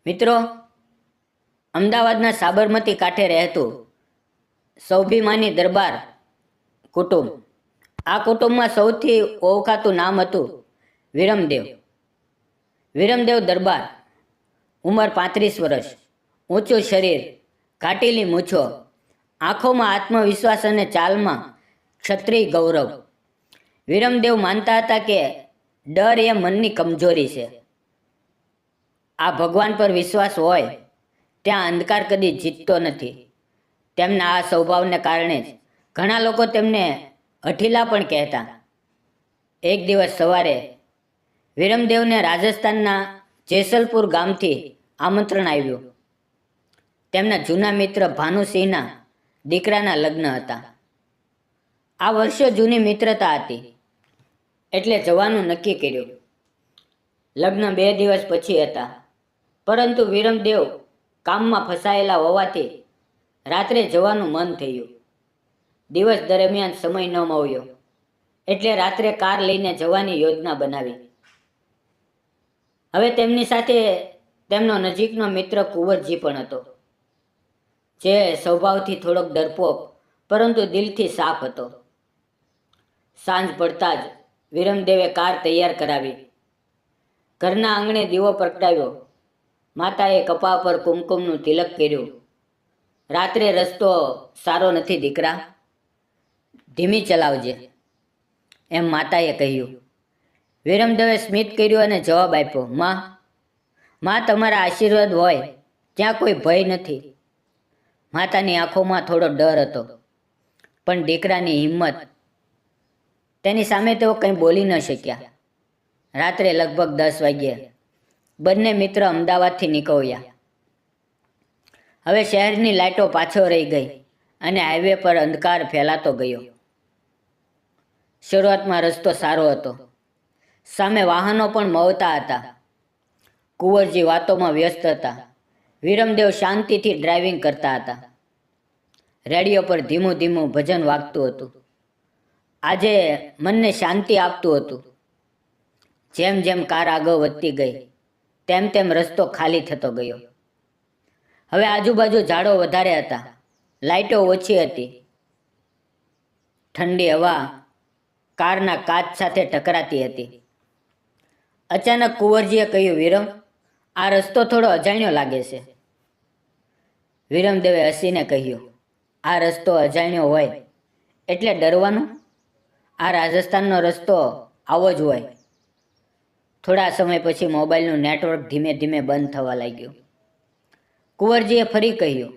મિત્રો, અમદાવાદના સાબરમતી કાંઠે રહેતું સૌભીમાની દરબાર કુટુંબ. આ કુટુંબમાં સૌથી ઓળખાતું નામ હતું વિરમદેવ. વિરમદેવ દરબાર, ઉંમર 35 વર્ષ, ઊંચું શરીર, ઘાટીલી મૂછો, આંખોમાં આત્મવિશ્વાસ અને ચાલમાં ક્ષત્રિય ગૌરવ. વિરમદેવ માનતા હતા કે ડર એ મનની કમજોરી છે. આ ભગવાન પર વિશ્વાસ હોય ત્યાં અંધકાર કદી જીતતો નથી. તેમના આ સ્વભાવને કારણે જ ઘણા લોકો તેમને હઠીલા પણ કહેતા. એક દિવસ સવારે વિરમદેવને રાજસ્થાનના જેસલપુર ગામથી આમંત્રણ આવ્યું. તેમના જૂના મિત્ર ભાનુસિંહના દીકરાના લગ્ન હતા. આ વર્ષો જૂની મિત્રતા હતી એટલે જવાનું નક્કી કર્યું. લગ્ન 2 દિવસ પછી હતા, પરંતુ વિરમદેવ કામમાં ફસાયેલા હોવાથી રાત્રે જવાનું મન થયું. દિવસ દરમિયાન સમય ન મળ્યો એટલે રાત્રે કાર લઈને જવાની યોજના બનાવી. હવે તેમની સાથે તેમનો નજીકનો મિત્ર કુંવરજી પણ હતો, જે સ્વભાવથી થોડોક ડરપોક પરંતુ દિલથી સાફ હતો. સાંજ પડતા જ વિરમદેવે કાર તૈયાર કરાવી. ઘરના આંગણે દીવો પ્રગટાવ્યો. માતાએ કપા પર કુમકુમનું તિલક કર્યું. રાત્રે રસ્તો સારો નથી દીકરા, ધીમી ચલાવજે, એમ માતાએ કહ્યું. વિરમદેવે સ્મિત કર્યું અને જવાબ આપ્યો, માં તમારા આશીર્વાદ હોય ત્યાં કોઈ ભય નથી. માતાની આંખોમાં થોડો ડર હતો, પણ દીકરાની હિંમત, તેની સામે તેઓ કંઈ બોલી ન શક્યા. રાત્રે લગભગ 10 વાગ્યે બંને મિત્ર અમદાવાદથી નીકળ્યા. હવે શહેરની લાઇટો પાછળ રહી ગઈ અને હાઈવે પર અંધકાર ફેલાતો ગયો. શરૂઆતમાં રસ્તો સારો હતો, સામે વાહનો પણ મળતા હતા. કુંવરજી વાતોમાં વ્યસ્ત હતા. વિરમદેવ શાંતિથી ડ્રાઇવિંગ કરતા હતા. રેડિયો પર ધીમું ધીમું ભજન વાગતું હતું. આજે મનને શાંતિ આપતું હતું. જેમ જેમ કાર આગળ વધતી ગઈ તેમ તેમ રસ્તો ખાલી થતો ગયો. હવે આજુબાજુ ઝાડો વધારે હતા, લાઇટો ઓછી હતી. ઠંડી હવા કારના કાચ સાથે ટકરાતી હતી. અચાનક કુંવરજીએ કહ્યું, વિરમ, આ રસ્તો થોડો અજાણ્યો લાગે છે. વિરમદેવે હસીને કહ્યું, આ રસ્તો અજાણ્યો હોય એટલે ડરવાનું? આ રાજસ્થાનનો રસ્તો આવો જ હોય. થોડા સમય પછી મોબાઈલનું નેટવર્ક ધીમે ધીમે બંધ થવા લાગ્યું. કુંવરજીએ ફરી કહ્યું,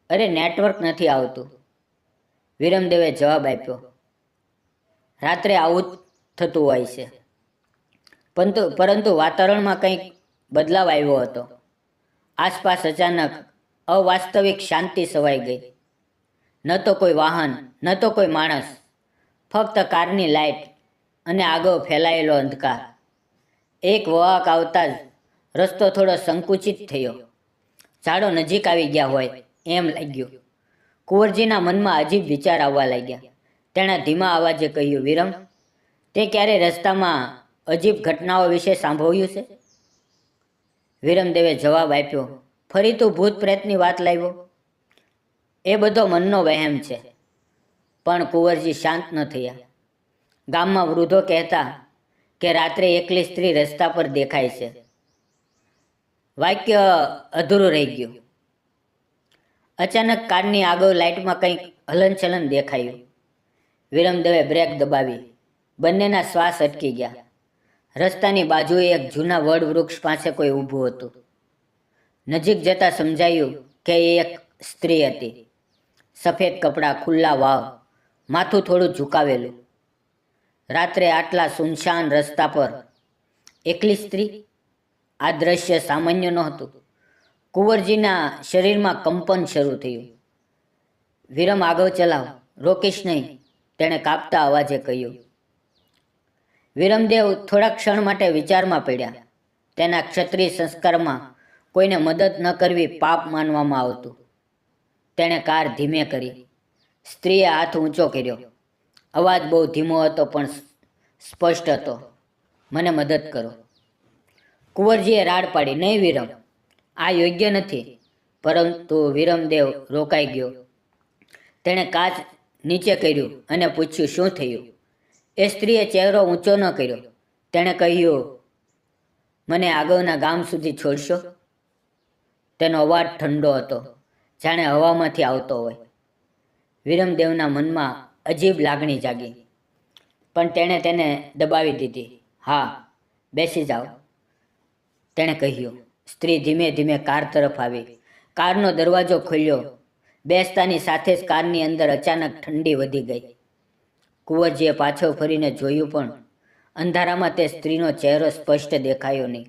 અરે નેટવર્ક નથી આવતું. વિરમદેવે જવાબ આપ્યો, રાત્રે આવું જ થતું હોય છે. પરંતુ વાતાવરણમાં કંઈક બદલાવ આવ્યો હતો. આસપાસ અચાનક અવાસ્તવિક શાંતિ છવાઈ ગઈ. ન તો કોઈ વાહન, ન તો કોઈ માણસ, ફક્ત કારની લાઇટ અને આગળ ફેલાયેલો અંધકાર. એક વળાંક આવતા જ રસ્તો થોડો સંકુચિત થયો. ઝાડો નજીક આવી ગયા હોય એમ લાગ્યું. કુંવરજીના મનમાં અજીબ વિચાર આવવા લાગ્યા. તેણે ધીમા અવાજે કહ્યું, વિરમ, તે ક્યારે રસ્તામાં અજીબ ઘટનાઓ વિશે સાંભળ્યું છે? વિરમદેવે જવાબ આપ્યો, ફરી તું ભૂત પ્રેતની વાત લાવ્યો? એ બધો મનનો વહેમ છે. પણ કુંવરજી શાંત ન થયા. ગામમાં વૃદ્ધો કહેતા કે રાત્રે એકલી સ્ત્રી રસ્તા પર દેખાય છે. વાક્ય અધૂરું રહી ગયું. અચાનક કારની આગળ લાઇટમાં કંઈક હલનચલન દેખાયું. વિરમદેવે બ્રેક દબાવી. બંનેના શ્વાસ અટકી ગયા. રસ્તાની બાજુએ એક જૂના વડ વૃક્ષ પાસે કોઈ ઊભું હતું. નજીક જતાં સમજાયું કે એ એક સ્ત્રી હતી. સફેદ કપડાં, ખુલ્લા વાળ, માથું થોડું ઝુકાવેલું. રાત્રે આટલા સુનસાન રસ્તા પર એકલી સ્ત્રી? આ દ્રશ્ય સામાન્ય નહોતું. કુંવરજીના શરીરમાં કંપન શરૂ થયું. વિરમ, આગળ ચલાવ, રોકીશ નહીં, તેણે કાપતા અવાજે કહ્યું. વિરમદેવ થોડા ક્ષણ માટે વિચારમાં પડ્યા. તેના ક્ષત્રિય સંસ્કારમાં કોઈને મદદ ન કરવી પાપ માનવામાં આવતું. તેણે કાર ધીમે કરી. સ્ત્રીએ હાથ ઊંચો કર્યો. અવાજ બહુ ધીમો હતો પણ સ્પષ્ટ હતો, મને મદદ કરો. કુંવરજીએ રાડ પાડી, નહીં વિરમ, આ યોગ્ય નથી. પરંતુ વિરમદેવ રોકાઈ ગયો. તેણે કાચ નીચે કર્યું અને પૂછ્યું, શું થયું? એ સ્ત્રીએ ચહેરો ઊંચો ન કર્યો. તેણે કહ્યું, મને આગળના ગામ સુધી છોડશો? તેનો અવાજ ઠંડો હતો, જાણે હવામાંથી આવતો હોય. વિરમદેવના મનમાં અજીબ લાગણી જાગી, પણ તેણે તેને દબાવી દીધી. હા, બેસી જાઓ, તેણે કહ્યું. સ્ત્રી ધીમે ધીમે કાર તરફ આવી. કારનો દરવાજો ખોલ્યો. બેસતાની સાથે જ કારની અંદર અચાનક ઠંડી વધી ગઈ. કુંવરજીએ પાછળ ફરીને જોયું, પણ અંધારામાં તે સ્ત્રીનો ચહેરો સ્પષ્ટ દેખાયો નહીં.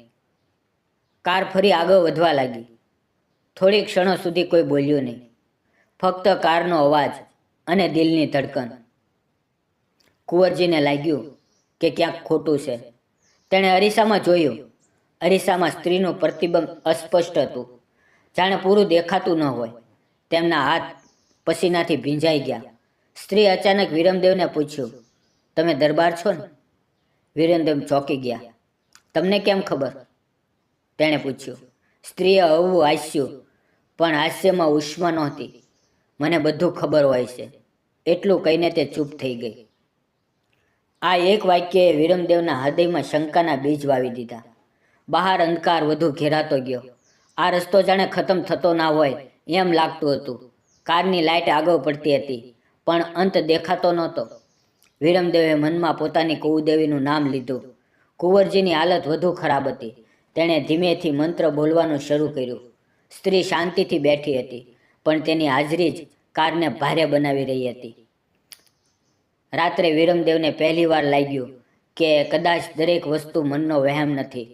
કાર ફરી આગળ વધવા લાગી. થોડી ક્ષણો સુધી કોઈ બોલ્યું નહીં, ફક્ત કારનો અવાજ અને દિલની ધડકન. કુંવરજીને લાગ્યું કે ક્યાંક ખોટું છે. તેણે અરીસામાં જોયું. અરીસામાં સ્ત્રીનું પ્રતિબિંબ અસ્પષ્ટ હતું, જાણે પૂરું દેખાતું ન હોય. તેમના હાથ પસીનાથી ભીંજાઈ ગયા. સ્ત્રી અચાનક વિરમદેવને પૂછ્યું, તમે દરબાર છો ને? વિરમદેવ ચોંકી ગયા. તમને કેમ ખબર? તેણે પૂછ્યું. સ્ત્રીએ હળવું હાસ્યું, પણ હાસ્યમાં ઉષ્મા નહોતી. મને બધું ખબર હોય છે, એટલું કહીને તે ચૂપ થઈ ગઈ. આ એક વાક્યએ વિરમદેવના હૃદયમાં શંકાના બીજ વાવી દીધા. બહાર અંધકાર વધુ ઘેરાતો ગયો. આ રસ્તો જાણે ખતમ થતો ના હોય એમ લાગતું હતું. કારની લાઇટ આગળ પડતી હતી, પણ અંત દેખાતો નહોતો. વિરમદેવે મનમાં પોતાની કુળદેવીનું નામ લીધું. કુંવરજીની હાલત વધુ ખરાબ હતી. તેણે ધીમેથી મંત્ર બોલવાનું શરૂ કર્યું. સ્ત્રી શાંતિથી બેઠી હતી, પણ તેની હાજરી જ કારને ભારે બનાવી રહી હતી. રાત્રે વિરમદેવને પહેલીવાર લાગ્યું કે કદાચ દરેક વસ્તુ મનનો વહેમ નથી.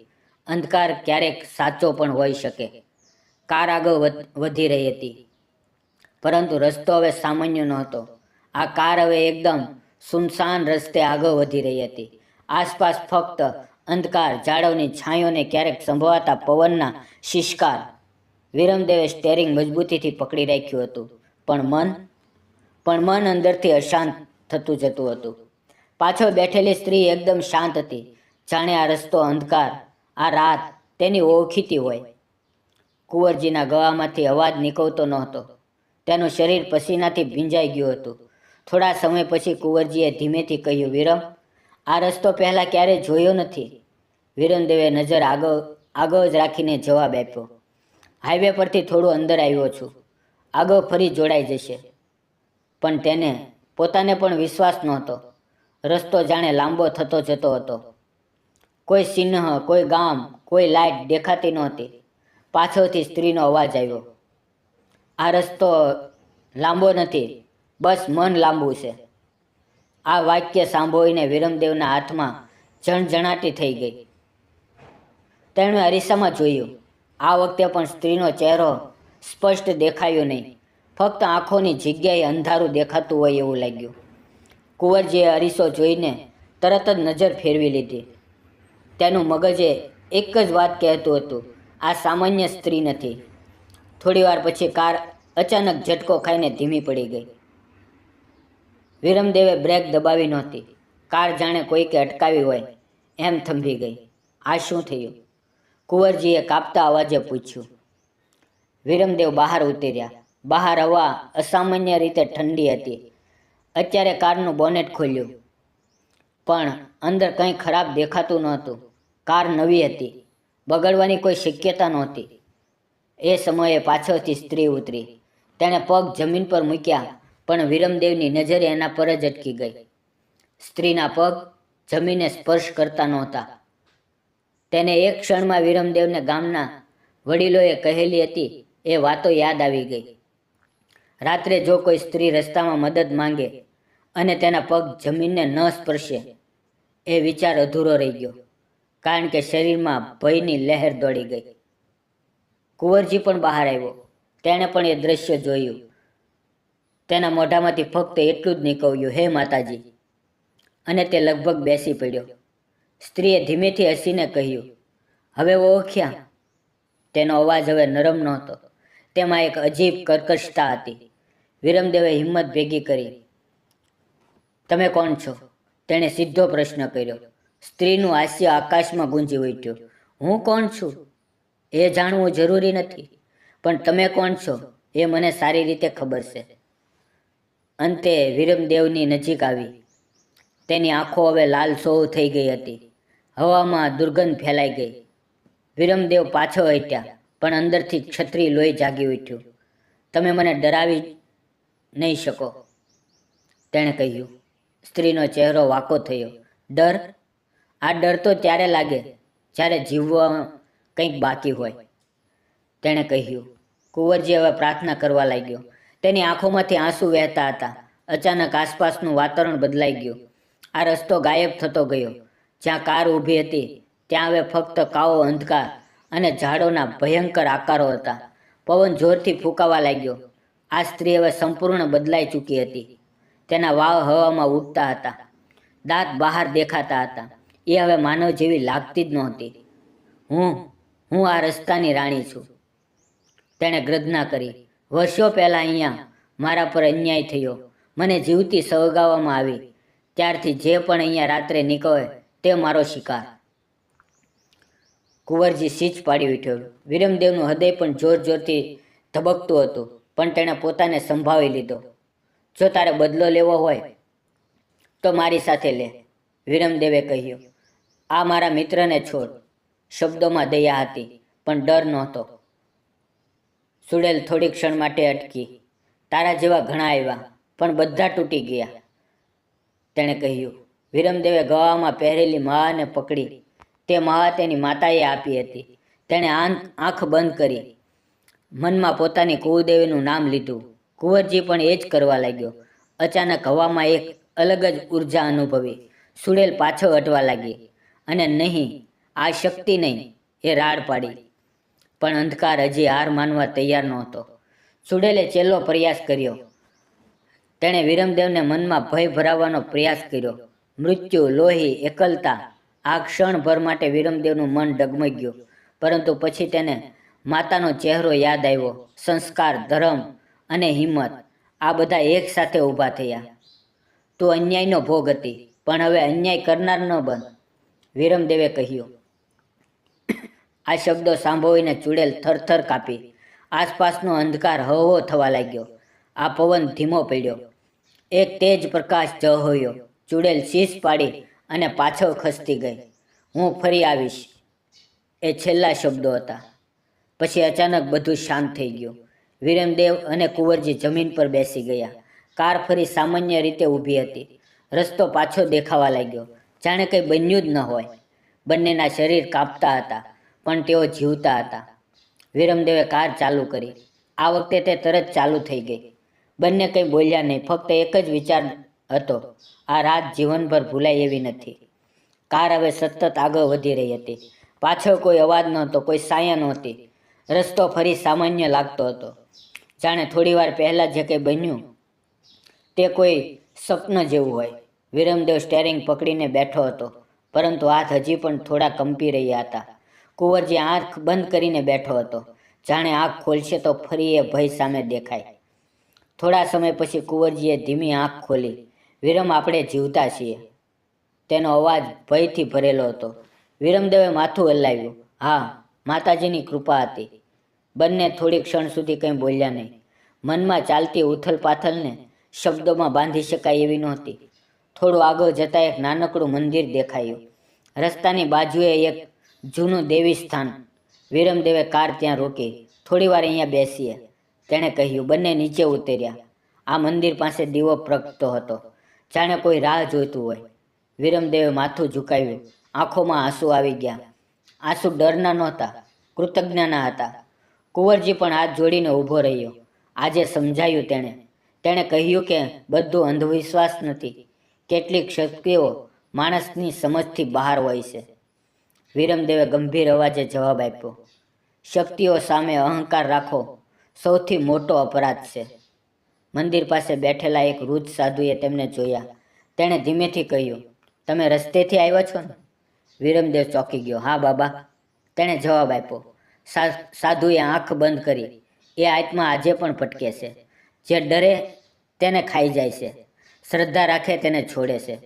અંધકાર ક્યારેક સાચો પણ હોઈ શકે. કાર આગળ વધી રહી હતી, પરંતુ રસ્તો હવે સામાન્ય નહોતો. આ કાર હવે એકદમ સુનસાન રસ્તે આગળ વધી રહી હતી. આસપાસ ફક્ત અંધકાર, ઝાડવની છાંયોને ક્યારેક સંભવાતા પવનના શિષ્કાર. વિરમદેવે સ્ટેરિંગ મજબૂતીથી પકડી રાખ્યું હતું, પણ મન અંદરથી અશાંત થતું જતું હતું. પાછળ બેઠેલી સ્ત્રી એકદમ શાંત હતી, જાણે આ રસ્તો, અંધકાર, આ રાત તેની ઓળખીતી હોય. કુંવરજીના ગળામાંથી અવાજ નીકળતો નહોતો. તેનું શરીર પસીનાથી ભીંજાઈ ગયું હતું. થોડા સમય પછી કુંવરજીએ ધીમેથી કહ્યું, વિરમ, આ રસ્તો પહેલાં ક્યારેય જોયો નથી. વિરમદેવે નજર આગળ જ રાખીને જવાબ આપ્યો, હાઈવે પરથી થોડું અંદર આવ્યો છું. આગળ ફરી જોડાઈ જશે. પણ તેને પોતાને પણ વિશ્વાસ નહોતો. રસ્તો જાણે લાંબો થતો જતો હતો. કોઈ ચિહ્ન, કોઈ ગામ, કોઈ લાઇટ દેખાતી નહોતી. પાછળથી સ્ત્રીનો અવાજ આવ્યો, આ રસ્તો લાંબો નથી, બસ મન લાંબુ છે. આ વાક્ય સાંભળીને વિરમદેવના હાથમાં જણજણાટી થઈ ગઈ. તેણે અરીસામાં જોયું. આ વખતે પણ સ્ત્રીનો ચહેરો સ્પષ્ટ દેખાયો નહીં. ફક્ત આંખોની જગ્યાએ અંધારું દેખાતું હોય એવું લાગ્યું. કુંવરજીએ અરીસો જોઈને તરત જ નજર ફેરવી લીધી. તેનું મગજે એક જ વાત કહેતું હતું, આ સામાન્ય સ્ત્રી નથી. થોડીવાર પછી કાર અચાનક ઝટકો ખાઈને ધીમી પડી ગઈ. વિરમદેવે બ્રેક દબાવી નહોતી. કાર જાણે કોઈકે અટકાવી હોય એમ થંભી ગઈ. આ શું થયું? કુંવરજીએ કાપતા અવાજે પૂછ્યું. વિરમદેવ બહાર ઉતર્યા. બહાર હવા અસામાન્ય રીતે ઠંડી હતી. અત્યારે કારનું બોનેટ ખોલ્યું, પણ અંદર કંઈ ખરાબ દેખાતું નહોતું. કાર નવી હતી, બગડવાની કોઈ શક્યતા નહોતી. એ સમયે પાછળથી સ્ત્રી ઉતરી. તેણે પગ જમીન પર મૂક્યા, પણ વિરમદેવની નજરે એના પર જ અટકી ગઈ. સ્ત્રીના પગ જમીને સ્પર્શ કરતા નહોતા. તેને એક ક્ષણમાં વિરમદેવને ગામના વડીલોએ કહેલી હતી એ વાતો યાદ આવી ગઈ. રાત્રે જો કોઈ સ્ત્રી રસ્તામાં મદદ માંગે અને તેના પગ જમીનને ન સ્પર્શે, એ વિચાર અધૂરો રહી ગયો, કારણ કે શરીરમાં ભયની લહેર દોડી ગઈ. કુંવરજી પણ બહાર આવ્યો. તેણે પણ એ દ્રશ્ય જોયું. તેના મોઢામાંથી ફક્ત એટલું જ નીકળ્યું, હે માતાજી, અને તે લગભગ બેસી પડ્યો. સ્ત્રીએ ધીમેથી હસીને કહ્યું, હવે ઓળખ્યા? તેનો અવાજ હવે નરમ નહોતો. તેમાં એક અજીબ કર્કશતા હતી. વિરમદેવે હિંમત ભેગી કરી. તમે કોણ છો? તેણે સીધો પ્રશ્ન કર્યો. સ્ત્રીનું હાસ્ય આકાશમાં ગુંજી ઉઠ્યું. હું કોણ છું? એ જાણવું જરૂરી નથી, પણ તમે કોણ છો એ મને સારી રીતે ખબર છે. અંતે વીરમદેવની નજીક આવી. તેની આંખો હવે લાલસોહ થઈ ગઈ હતી. હવામાં દુર્ગંધ ફેલાઈ ગઈ. વીરમદેવ પાછો હટ્યા, પણ અંદરથી ક્ષત્રિય લોહી જાગી ઉઠ્યું. તમે મને ડરાવી નહીં શકો, તેણે કહ્યું. સ્ત્રીનો ચહેરો વાંકો થયો. ડર? આ ડર તો ત્યારે લાગે જ્યારે જીવવા કંઈક બાકી હોય, તેણે કહ્યું. કુંવરજી હવે પ્રાર્થના કરવા લાગ્યો. તેની આંખોમાંથી આંસુ વહેતા હતા. અચાનક આસપાસનું વાતાવરણ બદલાઈ ગયું. આ રસ્તો ગાયબ થતો ગયો. જ્યાં કાર ઊભી હતી ત્યાં હવે ફક્ત કાળો અંધકાર અને ઝાડોના ભયંકર આકારો હતા. પવન જોરથી ફૂંકાવા લાગ્યો. આ સ્ત્રી હવે સંપૂર્ણ બદલાઈ ચૂકી હતી. તેના વાળ હવામાં ઉડતા હતા, દાંત બહાર દેખાતા હતા. એ હવે માનવ જેવી લાગતી જ નહોતી. હું આ રસ્તાની રાણી છું, તેણે ગર્જના કરી. વર્ષો પહેલાં અહીંયા મારા પર અન્યાય થયો. મને જીવતી સળગાવવામાં આવી. ત્યારથી જે પણ અહીંયા રાત્રે નીકળે તે મારો શિકાર. કુંવરજી સીચ પાડી ઉઠ્યો. વીરમદેવનું હૃદય પણ જોર જોરથી ધબકતું હતું, પણ તેણે પોતાને સંભાળી લીધો. જો તારે બદલો લેવો હોય તો મારી સાથે લે, વીરમદેવે કહ્યું. આ મારા મિત્રને છોડ. શબ્દોમાં દયા હતી, પણ ડર નહોતો. સુડેલ થોડી ક્ષણ માટે અટકી. તારા જેવા ઘણા આવ્યા, પણ બધા તૂટી ગયા, તેણે કહ્યું. વીરમદેવે ગળામાં પહેરેલી માળાને પકડી. તે માળા તેની માતાએ આપી હતી. તેણે આંખ બંધ કરી, મનમાં પોતાની કુળદેવીનું નામ લીધું. કુંવરજી પણ એ જ કરવા લાગ્યો. અચાનક હવામાં એક અલગ જ ઉર્જા અનુભવી. સુડેલ પાછળ હટવા લાગી. અને નહીં, આ શક્તિ નહીં, એ રાડ પાડી. પણ અંધકાર હજી હાર માનવા તૈયાર નહોતો. સુડેલે છેલ્લો પ્રયાસ કર્યો. તેણે વીરમદેવને મનમાં ભય ભરાવવાનો પ્રયાસ કર્યો. મૃત્યુ, લોહી, એકલતા. આ ક્ષણભર માટે વીરમદેવનું મન ડગમગ્યું. પરંતુ પછી તેને માતાનો ચહેરો યાદ આવ્યો. સંસ્કાર, ધર્મ અને હિંમત, આ બધા એક સાથે ઊભા થયા. તું અન્યાયનો ભોગ હતી, પણ હવે અન્યાય કરનાર ન બન, વીરમદેવે કહ્યું. આ શબ્દો સાંભળીને ચુડેલ થરથર કાપી. આસપાસનો અંધકાર હળવો થવા લાગ્યો. આ પવન ધીમો પડ્યો. એક તેજ પ્રકાશ ઝળહળ્યો. ચુડેલ શીશ પાડી અને પાછળ ખસતી ગઈ. હું ફરી આવીશ, એ છેલ્લા શબ્દો હતા. પછી અચાનક બધું શાંત થઈ ગયું. વીરમદેવ અને કુંવરજી જમીન પર બેસી ગયા. કાર ફરી સામાન્ય રીતે ઊભી હતી. રસ્તો પાછો દેખાવા લાગ્યો, જાણે કંઈ બન્યું જ ન હોય. બંનેના શરીર કાંપતા હતા, પણ તેઓ જીવતા હતા. વીરમદેવે કાર ચાલુ કરી. આ વખતે તે તરત ચાલુ થઈ ગઈ. બંને કંઈ બોલ્યા નહીં, ફક્ત એક જ વિચાર હતો. આ રાત જીવનભર ભૂલાય એવી નથી. કાર હવે સતત આગળ વધી રહી હતી. પાછળ કોઈ અવાજ નહોતો, કોઈ છાયા નહોતી. રસ્તો ફરી સામાન્ય લાગતો હતો, જાણે થોડીવાર પહેલાં જે કંઈ બન્યું તે કોઈ સ્વપ્ન જેવું હોય. વીરમદેવ સ્ટેરિંગ પકડીને બેઠો હતો, પરંતુ હાથ હજી પણ થોડા કંપી રહ્યા હતા. કુંવરજી આંખ બંધ કરીને બેઠો હતો, જાણે આંખ ખોલશે તો ફરી એ ભય સામે દેખાય. થોડા સમય પછી કુંવરજીએ ધીમી આંખ ખોલી. વીરમ, આપણે જીવતા છીએ, તેનો અવાજ ભયથી ભરેલો હતો. વીરમદેવે માથું હલાવ્યું. હા, માતાજીની કૃપા હતી. બંને થોડી ક્ષણ સુધી કંઈ બોલ્યા નહીં. મનમાં ચાલતી ઉથલપાથલને શબ્દોમાં બાંધી શકાય એવી નહોતી. થોડું આગળ જતાં એક નાનકડું મંદિર દેખાયું. રસ્તાની બાજુએ એક જૂનું દેવી સ્થાન. વીરમદેવે કાર ત્યાં રોકી. થોડીવાર અહીંયા બેસીએ, તેણે કહ્યું. બંને નીચે ઉતર્યા. આ મંદિર પાસે દીવો પ્રગટતો હતો, જાણે કોઈ રાહ જોઈતું હોય. વીરમદેવે માથું ઝુકાવ્યું. આંખોમાં આંસુ આવી ગયા. આંસુ ડરના નહોતા, કૃતજ્ઞના હતા. કુંવરજી પણ હાથ જોડીને ઊભો રહ્યો. આજે સમજાયું તેણે કહ્યું કે બધું અંધવિશ્વાસ નથી. કેટલીક શક્તિઓ માણસની સમજથી બહાર હોય છે. વીરમદેવે ગંભીર અવાજે જવાબ આપ્યો. શક્તિઓ સામે અહંકાર રાખવો સૌથી મોટો અપરાધ છે. મંદિર પાસે બેઠેલા એક વૃદ્ધ સાધુએ તેમને જોયા. તેણે ધીમેથી કહ્યું, તમે રસ્તેથી આવ્યા છો ને? વીરમદેવ ચોંકી ગયો. હા બાબા, તેણે જવાબ આપ્યો. સાધુએ આંખ બંધ કરી. એ આત્મા આજે પણ ભટકે છે. જે ડરે તેને ખાઈ જાય છે, શ્રદ્ધા રાખે તેને છોડે છે.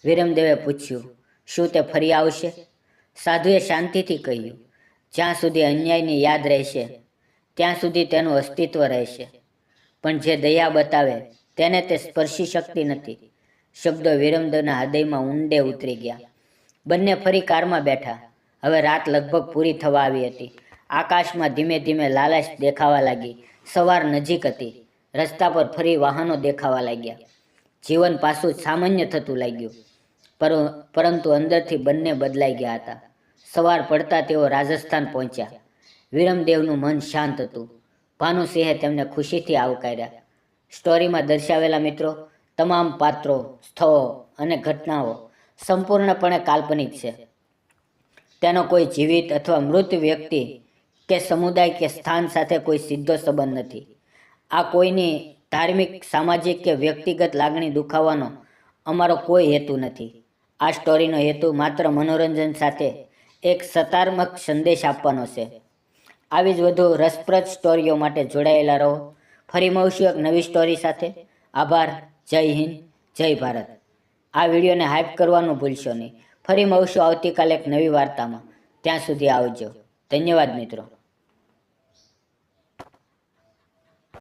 વીરમદેવે પૂછ્યું, શું તે ફરી આવશે? સાધુએ શાંતિથી કહ્યું, જ્યાં સુધી અન્યાયની યાદ રહેશે ત્યાં સુધી તેનું અસ્તિત્વ રહેશે, પણ જે દયા બતાવે તેને તે સ્પર્શી શકતી નથી. શબ્દો વિરમદેવના હૃદયમાં ઊંડે ઉતરી ગયા. બંને ફરી કારમાં બેઠા. હવે રાત લગભગ પૂરી થવા આવી હતી. આકાશમાં ધીમે ધીમે લાલાશ દેખાવા લાગી. સવાર નજીક હતી. રસ્તા પર ફરી વાહનો દેખાવા લાગ્યા. જીવન પાછું સામાન્ય થતું લાગ્યું. પરંતુ અંદરથી બંને બદલાઈ ગયા હતા. સવાર પડતા તેઓ રાજસ્થાન પહોંચ્યા. વિરમદેવનું મન શાંત હતું. ભાનુસિંહે તેમને ખુશીથી આવકાર્યા. સ્ટોરીમાં દર્શાવેલા મિત્રો તમામ પાત્રો, સ્થળો અને ઘટનાઓ સંપૂર્ણપણે કાલ્પનિક છે. તેનો કોઈ જીવિત અથવા મૃત વ્યક્તિ કે સમુદાય કે સ્થાન સાથે કોઈ સીધો સંબંધ નથી. આ કોઈની ધાર્મિક, સામાજિક કે વ્યક્તિગત લાગણી દુખાવવાનો અમારો કોઈ હેતુ નથી. આ સ્ટોરીનો હેતુ માત્ર મનોરંજન સાથે એક સકારાત્મક સંદેશ આપવાનો છે. આવી જ વધુ રસપ્રદ સ્ટોરીઓ માટે જોડાયેલા રહો. ફરી મળશું એક નવી સ્ટોરી સાથે. આભાર. જય હિન્દ, જય ભારત. આ વિડીયોને હાઈપ કરવાનું ભૂલશો નહીં. ફરી મળશું આવતીકાલે એક નવી વાર્તામાં. ત્યાં સુધી આવજો. ધન્યવાદ મિત્રો.